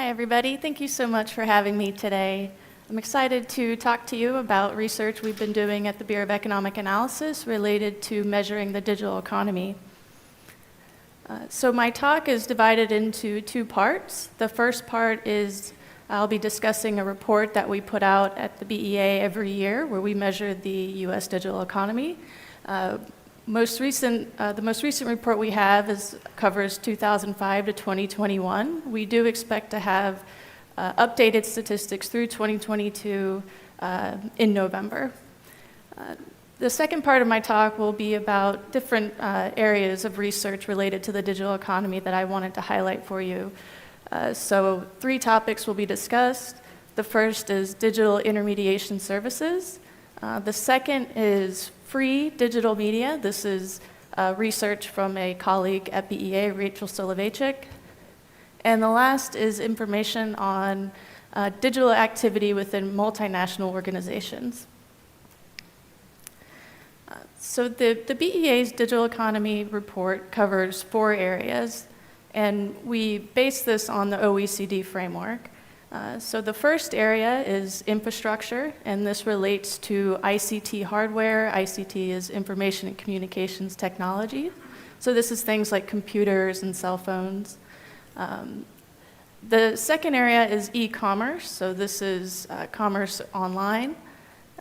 Hi, everybody. Thank you so much for having me today. I'm excited to talk to you about research we've been doing at the Bureau of Economic Analysis related to measuring the digital economy. So my talk is divided into two parts. The first part is I'll be discussing a report that we put out at the BEA every year where we measure the U.S. digital economy. The most recent report we have covers 2005 to 2021. We do expect to have updated statistics through 2022 in November. The second part of my talk will be about different areas of research related to the digital economy that I wanted to highlight for you. So 3 topics will be discussed. The first is digital intermediation services. The second is free digital media. This is research from a colleague at BEA, Rachel Soloveichik. And the last is information on digital activity within multinational organizations. So the BEA's digital economy report covers 4 areas, and we base this on the OECD framework. So the first area is infrastructure, and this relates to ICT hardware. ICT is information and communications technology. So this is things like computers and cell phones. The second area is e-commerce. So this is commerce online.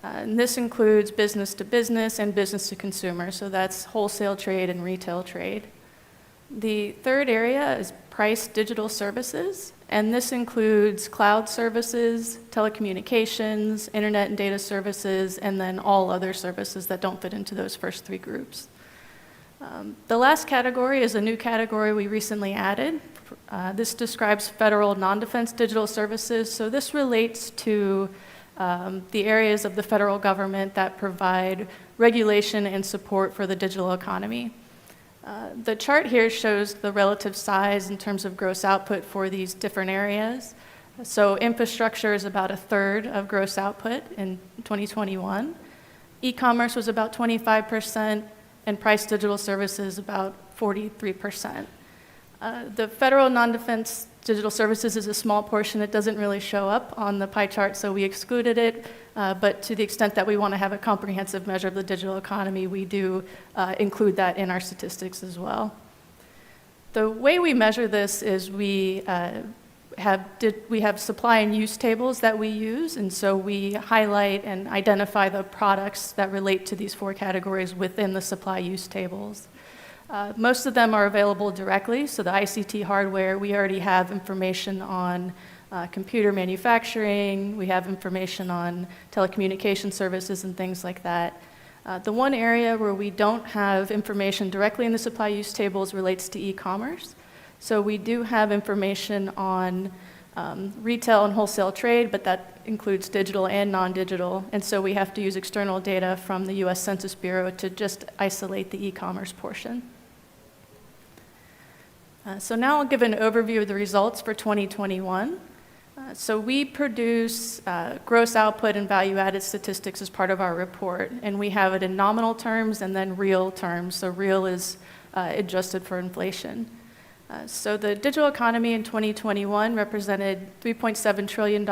And this includes business to business and business to consumer. So that's wholesale trade and retail trade. The third area is price digital services, and this includes cloud services, telecommunications, internet and data services, and then all other services that don't fit into those first 3 groups. The last category is a new category we recently added. This describes federal non-defense digital services. So this relates to the areas of the federal government that provide regulation and support for the digital economy. The chart here shows the relative size in terms of gross output for these different areas. So infrastructure is about 1/3 of gross output in 2021. E-commerce was about 25%, and price digital services about 43%. The federal non-defense digital services is a small portion. It doesn't really show up on the pie chart, so we excluded it. But to the extent that we want to have a comprehensive measure of the digital economy, we do include that in our statistics as well. The way we measure this is we have supply and use tables that we use, and so we highlight and identify the products that relate to these 4 categories within the supply use tables. Most of them are available directly, so the ICT hardware, we already have information on computer manufacturing, we have information on telecommunication services and things like that. The one area where we don't have information directly in the supply use tables relates to e-commerce. So we do have information on retail and wholesale trade, but that includes digital and non-digital, and so we have to use external data from the US Census Bureau to just isolate the e-commerce portion. So now I'll give an overview of the results for 2021. So we produce gross output and value-added statistics as part of our report, and we have it in nominal terms and then real terms. So real is adjusted for inflation. So the digital economy in 2021 represented $3.7 trillion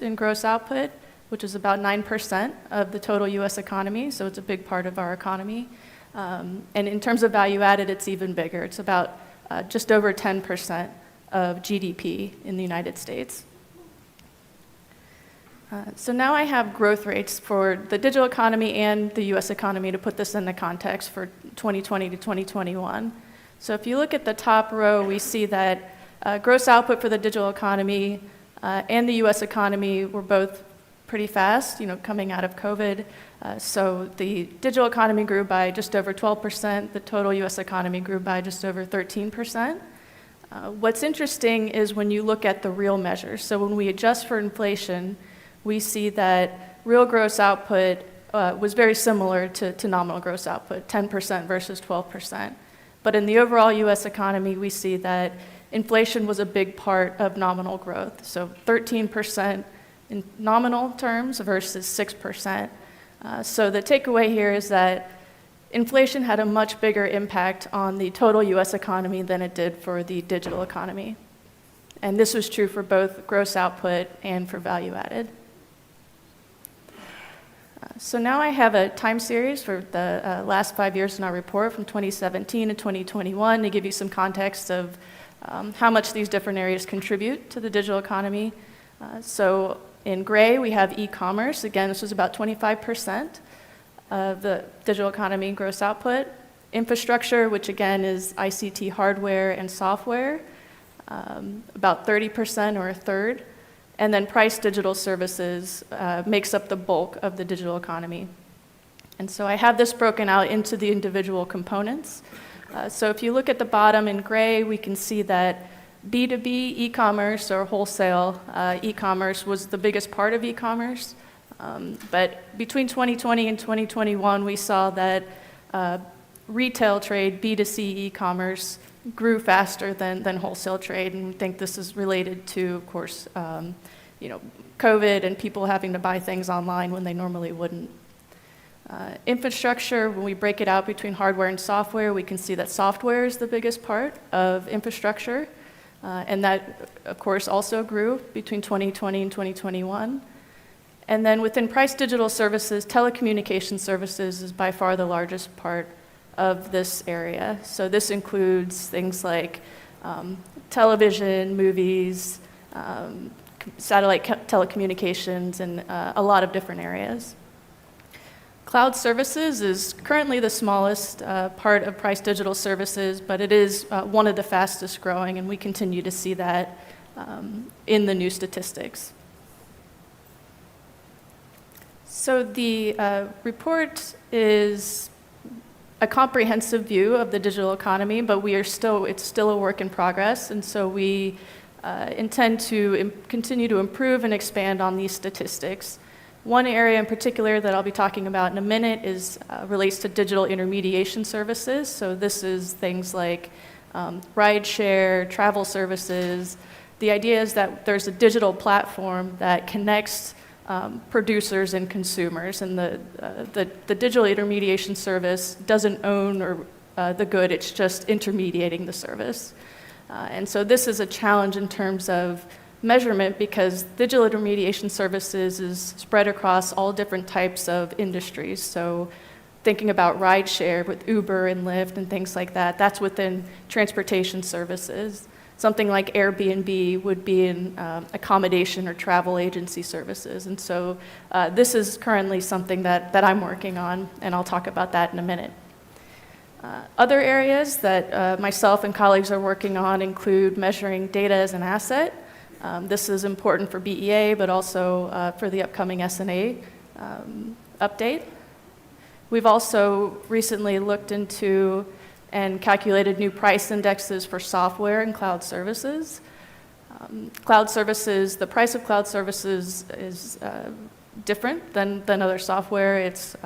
in gross output, which is about 9% of the total US economy, so it's a big part of our economy. And in terms of value added, it's even bigger. It's about just over 10% of GDP in the United States. So now I have growth rates for the digital economy and the US economy to put this into context for 2020 to 2021. So if you look at the top row, we see that gross output for the digital economy and the US economy were both pretty fast, coming out of COVID. So the digital economy grew by just over 12%. The total US economy grew by just over 13%. What's interesting is when you look at the real measures. So when we adjust for inflation, we see that real gross output was very similar to nominal gross output, 10% versus 12%. But in the overall US economy, we see that inflation was a big part of nominal growth. So 13% in nominal terms versus 6%. So the takeaway here is that inflation had a much bigger impact on the total US economy than it did for the digital economy. And this was true for both gross output and for value added. So now I have a time series for the last 5 years in our report from 2017 to 2021 to give you some context of how much these different areas contribute to the digital economy. So in gray, we have e-commerce. Again, this was about 25% of the digital economy gross output. Infrastructure, which again is ICT hardware and software, about 30% or a third. And then price digital services makes up the bulk of the digital economy. And so I have this broken out into the individual components. So if you look at the bottom in gray, we can see that B2B e-commerce or wholesale e-commerce was the biggest part of e-commerce. But between 2020 and 2021, we saw that retail trade, B2C e-commerce, grew faster than wholesale trade, and we think this is related to, of course, COVID and people having to buy things online when they normally wouldn't. Infrastructure, when we break it out between hardware and software, we can see that software is the biggest part of infrastructure, and that, of course, also grew between 2020 and 2021. And then within price digital services, telecommunication services is by far the largest part of this area. So this includes things like television, movies, satellite telecommunications, and a lot of different areas. Cloud services is currently the smallest part of price digital services, but it is one of the fastest growing, and we continue to see that in the new statistics. So the report is a comprehensive view of the digital economy, but it's still a work in progress, and so we intend to continue to improve and expand on these statistics. One area in particular that I'll be talking about in a minute relates to digital intermediation services. So this is things like rideshare, travel services. The idea is that there's a digital platform that connects producers and consumers, and the digital intermediation service doesn't own the good, it's just intermediating the service. And so this is a challenge in terms of measurement because digital intermediation services is spread across all different types of industries. So thinking about rideshare with Uber and Lyft and things like that, that's within transportation services. Something like Airbnb would be in accommodation or travel agency services. And so this is currently something that I'm working on, and I'll talk about that in a minute. Other areas that myself and colleagues are working on include measuring data as an asset. This is important for BEA, but also for the upcoming SNA update. We've also recently looked into and calculated new price indexes for software and cloud services. Cloud services, the price of cloud services is different than other software. Its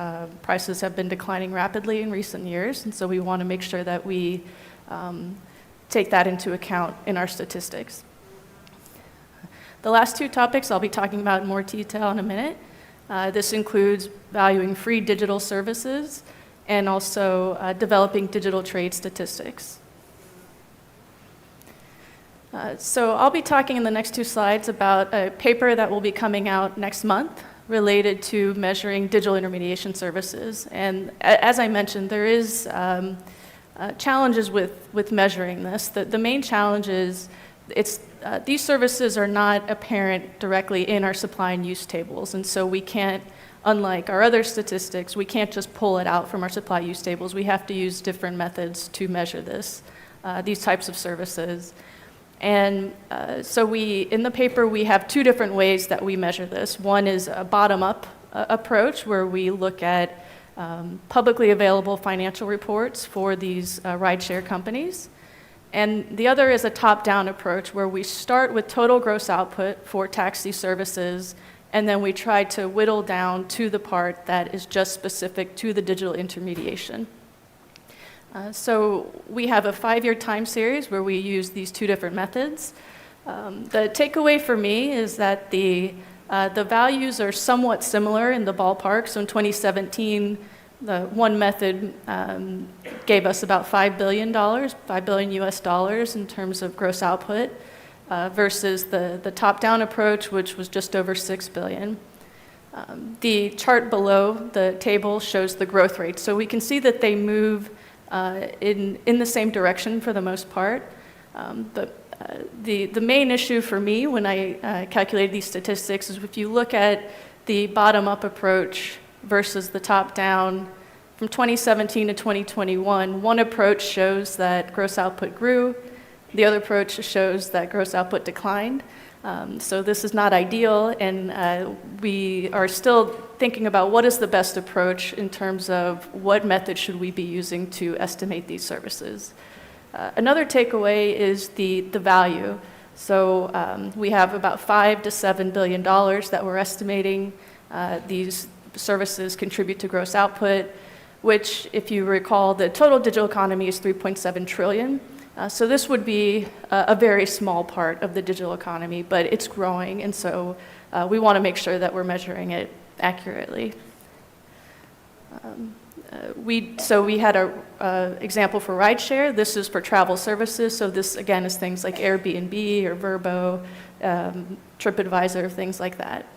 prices have been declining rapidly in recent years, and so we want to make sure that we take that into account in our statistics. The last two topics I'll be talking about in more detail in a minute. This includes valuing free digital services and also developing digital trade statistics. So I'll be talking in the next two slides about a paper that will be coming out next month related to measuring digital intermediation services. And as I mentioned, there is challenges with measuring this. The main challenge is these services are not apparent directly in our supply and use tables, and so we can't, unlike our other statistics, we can't just pull it out from our supply use tables. We have to use different methods to measure these types of services. And so in the paper, we have two different ways that we measure this. One is a bottom-up approach, where we look at publicly available financial reports for these rideshare companies. And the other is a top-down approach, where we start with total gross output for taxi services, and then we try to whittle down to the part that is just specific to the digital intermediation. So we have a 5-year time series where we use these two different methods. The takeaway for me is that the values are somewhat similar in the ballpark. So in 2017, the one method gave us about $5 billion US dollars in terms of gross output. versus the top-down approach, which was just over $6 billion. The chart below the table shows the growth rate. So we can see that they move in the same direction for the most part. But the main issue for me when I calculated these statistics is if you look at the bottom-up approach versus the top-down, from 2017 to 2021, one approach shows that gross output grew, the other approach shows that gross output declined. So this is not ideal, and we are still thinking about what is the best approach in terms of what method should we be using to estimate these services. Another takeaway is the value. So we have about $5 to $7 billion that we're estimating these services contribute to gross output, which, if you recall, the total digital economy is 3.7 trillion. So this would be a very small part of the digital economy, but it's growing, and so we want to make sure that we're measuring it accurately. So we had an example for rideshare. This is for travel services. So this, again, is things like Airbnb or Vrbo, TripAdvisor, things like that.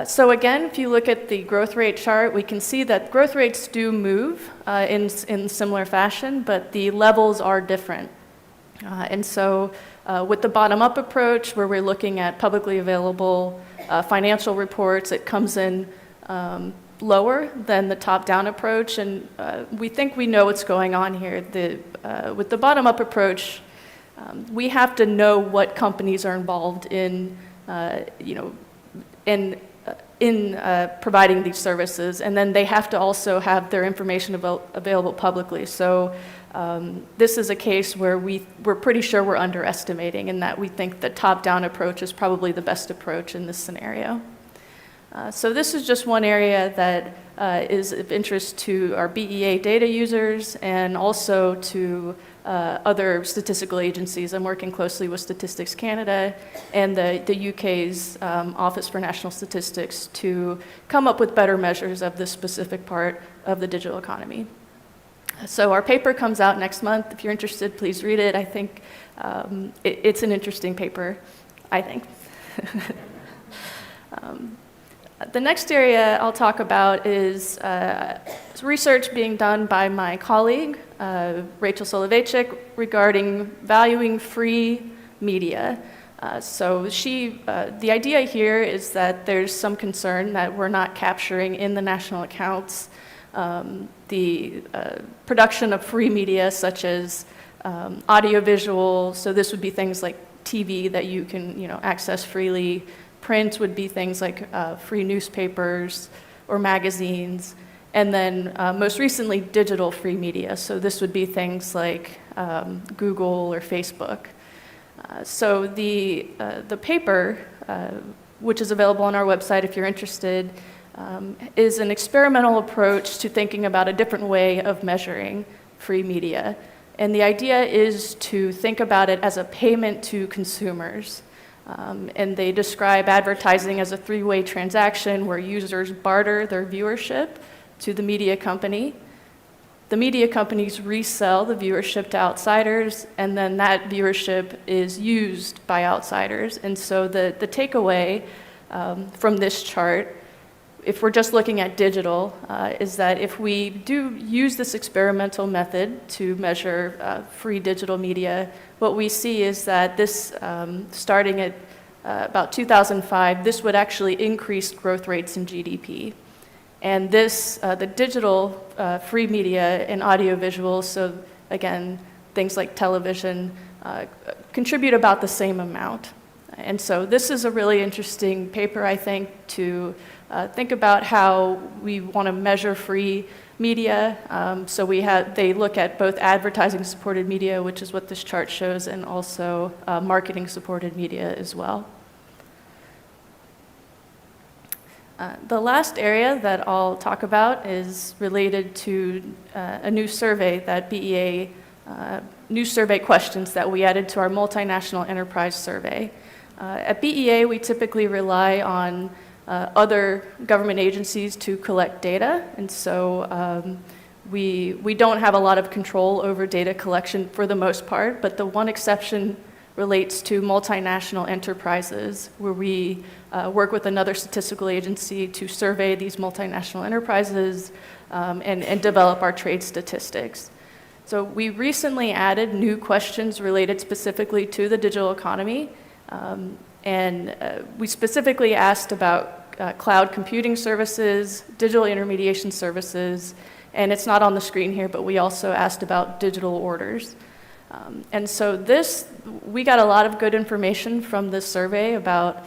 So again, if you look at the growth rate chart, we can see that growth rates do move in similar fashion, but the levels are different. And so with the bottom-up approach, where we're looking at publicly available financial reports, it comes in lower than the top-down approach, and we think we know what's going on here. With the bottom-up approach, we have to know what companies are involved in, in providing these services, and then they have to also have their information available publicly. So this is a case where we're pretty sure we're underestimating, and that we think the top-down approach is probably the best approach in this scenario. So this is just one area that is of interest to our BEA data users and also to other statistical agencies. I'm working closely with Statistics Canada and the UK's Office for National Statistics to come up with better measures of this specific part of the digital economy. So our paper comes out next month. If you're interested, please read it. I think it's an interesting paper, I think. The next area I'll talk about is research being done by my colleague, Rachel Soloveichik, regarding valuing free media. So the idea here is that there's some concern that we're not capturing in the national accounts the production of free media, such as audiovisual. So this would be things like TV that you can access freely. Print would be things like free newspapers or magazines, and then most recently, digital free media. So this would be things like Google or Facebook. So the paper, which is available on our website if you're interested, is an experimental approach to thinking about a different way of measuring free media. And the idea is to think about it as a payment to consumers. And they describe advertising as a three-way transaction where users barter their viewership to the media company. The media companies resell the viewership to outsiders, and then that viewership is used by outsiders. And so the takeaway from this chart, if we're just looking at digital, is that if we do use this experimental method to measure free digital media, what we see is that this, starting at about 2005, this would actually increase growth rates in GDP. And this, the digital free media and audiovisual, so again, things like television, contribute about the same amount. And so this is a really interesting paper, I think, to think about how we want to measure free media. So they look at both advertising-supported media, which is what this chart shows, and also marketing-supported media as well. The last area that I'll talk about is related to a new survey that BEA, new survey questions that we added to our multinational enterprise survey. At BEA, we typically rely on other government agencies to collect data, and so we don't have a lot of control over data collection for the most part, but the one exception relates to multinational enterprises, where we work with another statistical agency to survey these multinational enterprises and develop our trade statistics. So we recently added new questions related specifically to the digital economy, and we specifically asked about cloud computing services, digital intermediation services, and it's not on the screen here, but we also asked about digital orders. And so we got a lot of good information from this survey about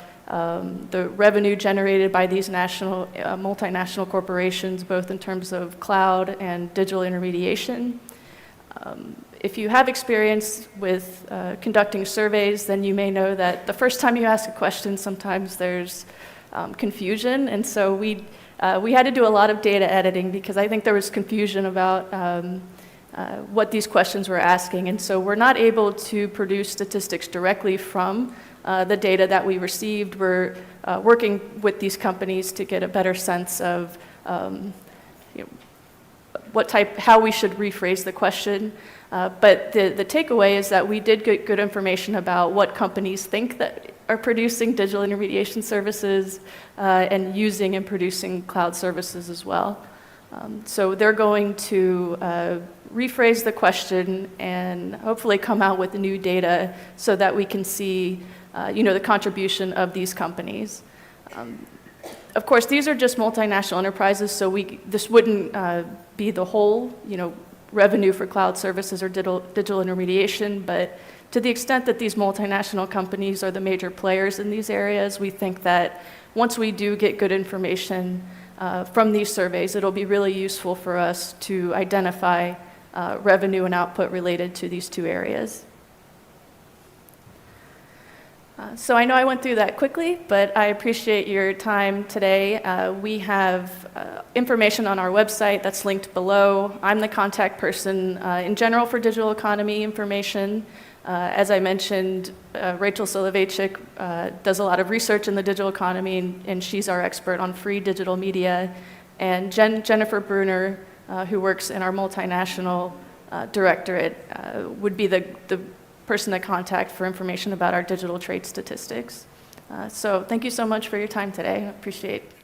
the revenue generated by these multinational corporations, both in terms of cloud and digital intermediation. If you have experience with conducting surveys, then you may know that the first time you ask a question, sometimes there's confusion, and so we had to do a lot of data editing because I think there was confusion about what these questions were asking, and so we're not able to produce statistics directly from the data that we received. We're working with these companies to get a better sense of how we should rephrase the question. But the takeaway is that we did get good information about what companies think that are producing digital intermediation services and using and producing cloud services as well. So they're going to rephrase the question and hopefully come out with new data so that we can see the contribution of these companies. Of course, these are just multinational enterprises, so this wouldn't be the whole, revenue for cloud services or digital intermediation, but to the extent that these multinational companies are the major players in these areas, we think that once we do get good information from these surveys, it'll be really useful for us to identify revenue and output related to these two areas. So I know I went through that quickly, but I appreciate your time today. We have information on our website that's linked below. I'm the contact person in general for digital economy information. As I mentioned, Rachel Soloveychik does a lot of research in the digital economy, and she's our expert on free digital media. And Jennifer Bruner, who works in our multinational directorate, would be the person to contact for information about our digital trade statistics. So thank you so much for your time today. I appreciate